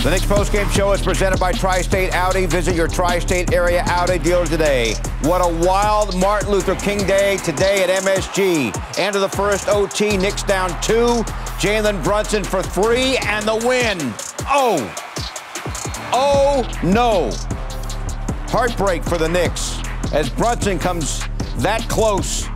The Knicks postgame show is presented by Tri-State Audi. Visit your Tri-State area Audi dealer today. What a wild Martin Luther King Day today at MSG. End of the first OT, Knicks down 2. Jalen Brunson for 3 and the win. Oh no. Heartbreak for the Knicks as Brunson comes that close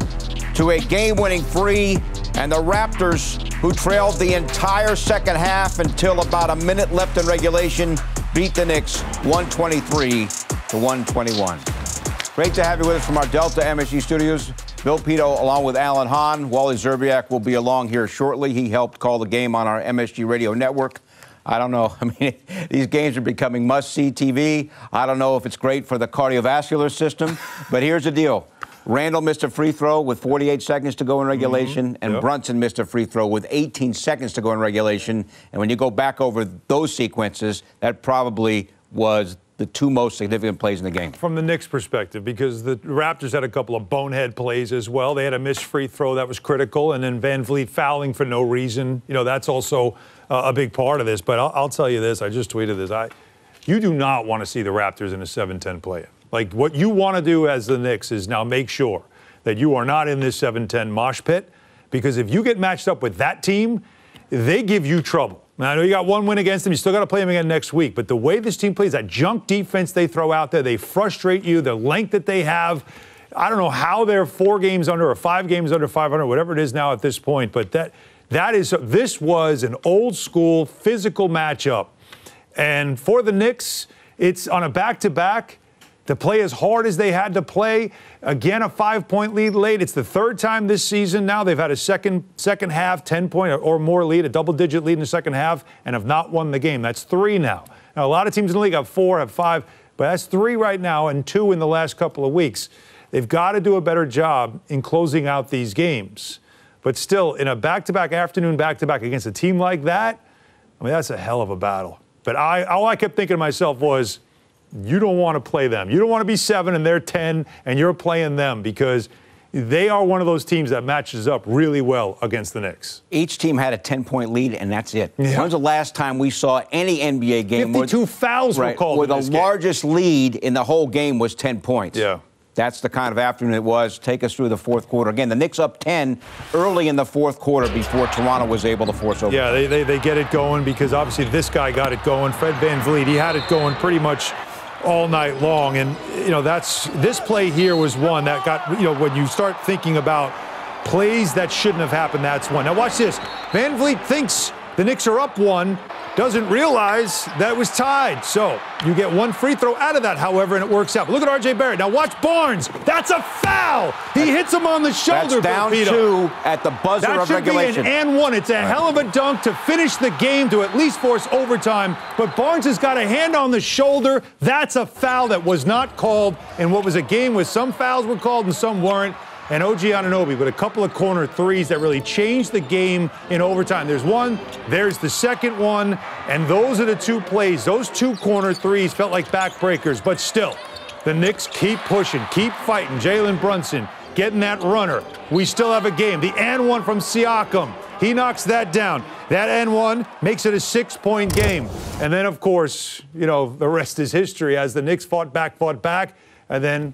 to a game-winning 3, and the Raptors, who trailed the entire second half until about a minute left in regulation, beat the Knicks 123-121. Great to have you with us from our Delta MSG studios. Bill Pito along with Alan Hahn. Wally Zerbiak will be along here shortly. He helped call the game on our MSG radio network. I don't know. I mean, these games are becoming must-see TV. I don't know if it's great for the cardiovascular system, but here's the deal. Randall missed a free throw with 48 seconds to go in regulation, and Brunson missed a free throw with 18 seconds to go in regulation. And when you go back over those sequences, that probably was the 2 most significant plays in the game. From the Knicks' perspective, because the Raptors had a couple of bonehead plays as well. They had a missed free throw that was critical, and then Van Vliet fouling for no reason. You know, that's also a big part of this. But I'll tell you this. I just tweeted this. You do not want to see the Raptors in a 7-10 play-in. Like, what you want to do as the Knicks is now make sure that you are not in this 7-10 mosh pit, because if you get matched up with that team, they give you trouble. Now, I know you got 1 win against them. You still got to play them again next week. But the way this team plays, that junk defense they throw out there, they frustrate you, the length that they have. I don't know how they're 4 games under or 5 games under 500, whatever it is now at this point. But this was an old-school physical matchup. And for the Knicks, it's on a back-to-back. To play as hard as they had to play. Again, a 5-point lead late. It's the 3rd time this season now they've had a second half 10-point or more lead, a double-digit lead in the second half, and have not won the game. That's 3 now. Now, a lot of teams in the league have 4, have 5, but that's 3 right now and 2 in the last couple of weeks. They've got to do a better job in closing out these games. But still, in a back-to-back afternoon back-to-back against a team like that, I mean, that's a hell of a battle. But all I kept thinking to myself was, you don't want to play them. You don't want to be 7 and they're 10 and you're playing them, because they are one of those teams that matches up really well against the Knicks. Each team had a 10-point lead, and that's it. Yeah. When's the last time we saw any NBA game 52 fouls were called where the largest lead in the whole game was 10 points? Yeah. That's the kind of afternoon it was. Take us through the 4th quarter. Again, the Knicks up 10 early in the 4th quarter before Toronto was able to force over. Yeah, they get it going because obviously this guy got it going. Fred Van Vliet, he had it going pretty much all night long. And, you know, this play here was one that got, you know, when you start thinking about plays that shouldn't have happened, that's one. Now watch this. Van Vliet thinks the Knicks are up 1, doesn't realize that it was tied. So you get 1 free throw out of that, however, and it works out. But look at RJ Barrett. Now watch Barnes. That's a foul. He hits him on the shoulder. That's down 2 at the buzzer of regulation. That should be an and 1. It's a hell of a dunk to finish the game, to at least force overtime. But Barnes has got a hand on the shoulder. That's a foul that was not called in what was a game where some fouls were called and some weren't. And OG Anunoby with a couple of corner threes that really changed the game in overtime. There's one, there's the second one, and those are the 2 plays. Those 2 corner threes felt like backbreakers, but still, the Knicks keep pushing, keep fighting. Jalen Brunson getting that runner. We still have a game. The and 1 from Siakam. He knocks that down. That and 1 makes it a 6-point game. And then, of course, you know, the rest is history as the Knicks fought back, and then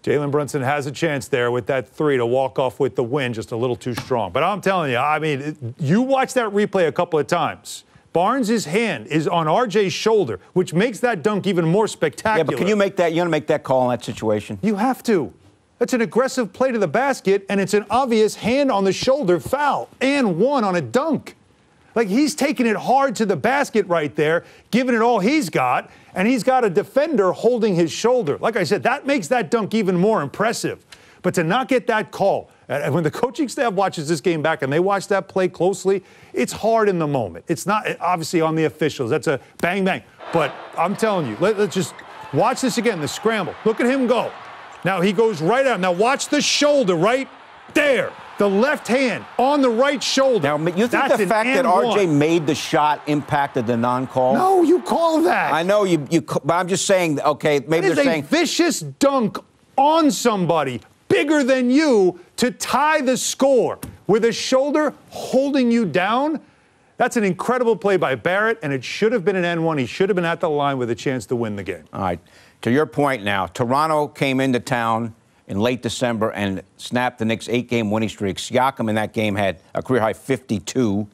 Jalen Brunson has a chance there with that 3 to walk off with the win, just a little too strong. But I'm telling you, I mean, you watch that replay a couple of times. Barnes' hand is on RJ's shoulder, which makes that dunk even more spectacular. Yeah, but can you make that? You want to make that call in that situation? You have to. That's an aggressive play to the basket, and it's an obvious hand on the shoulder foul and 1 on a dunk. Like, he's taking it hard to the basket right there, giving it all he's got, and he's got a defender holding his shoulder. Like I said, that makes that dunk even more impressive. But to not get that call, and when the coaching staff watches this game back and they watch that play closely, it's hard in the moment. It's not obviously on the officials. That's a bang, bang. But I'm telling you, let's just watch this again, the scramble. Look at him go. Now he goes right out. Now watch the shoulder right there. The left hand on the right shoulder. Now, you think the fact that RJ made the shot impacted the non-call? No, you call that. I know but I'm just saying, okay, maybe they're saying. That is a vicious dunk on somebody bigger than you to tie the score with a shoulder holding you down. That's an incredible play by Barrett, and it should have been an N1. He should have been at the line with a chance to win the game. All right. To your point now, Toronto came into town in late December and snapped the Knicks' 8-game winning streak. Siakam in that game had a career-high 52.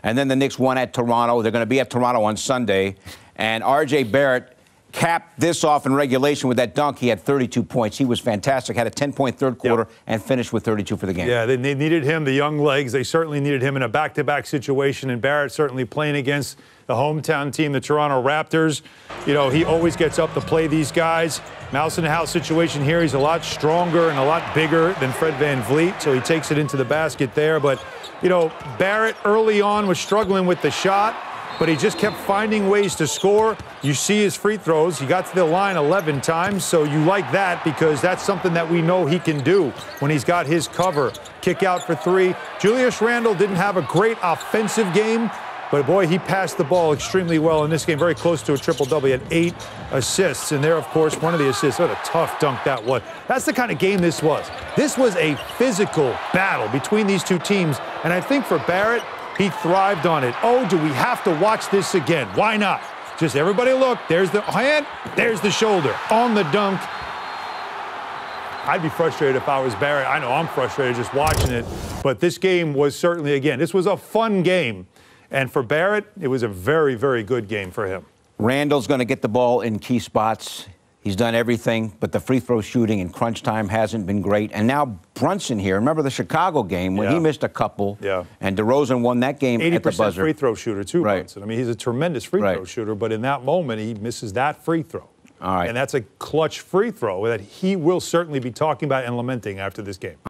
And then the Knicks won at Toronto. They're going to be at Toronto on Sunday. And RJ Barrett capped this off in regulation with that dunk. He had 32 points. He was fantastic. Had a 10-point third quarter and finished with 32 for the game. Yeah, they needed him, the young legs. They certainly needed him in a back-to-back situation. And Barrett certainly playing against the hometown team, the Toronto Raptors. You know, he always gets up to play these guys. Mouse in the house situation here. He's a lot stronger and a lot bigger than Fred VanVleet, so he takes it into the basket there. But, you know, Barrett early on was struggling with the shot, but he just kept finding ways to score. You see his free throws. He got to the line 11 times, so you like that because that's something that we know he can do when he's got his cover. Kick out for three. Julius Randle didn't have a great offensive game, but, boy, he passed the ball extremely well in this game, very close to a triple-double. He had 8 assists, and there, of course, one of the assists. What a tough dunk that was. That's the kind of game this was. This was a physical battle between these two teams, and I think for Barrett, he thrived on it. Oh, do we have to watch this again? Why not? Just everybody look. There's the hand, there's the shoulder on the dunk. I'd be frustrated if I was Barrett. I know I'm frustrated just watching it, but this game was certainly, again, this was a fun game. And for Barrett, it was a very, very good game for him. Randall's going to get the ball in key spots. He's done everything, but the free throw shooting in crunch time hasn't been great. And now Brunson here. Remember the Chicago game when he missed a couple? Yeah. And DeRozan won that game at the buzzer. 80% free throw shooter, too, Brunson. I mean, he's a tremendous free throw shooter, but in that moment, he misses that free throw. All right. And that's a clutch free throw that he will certainly be talking about and lamenting after this game.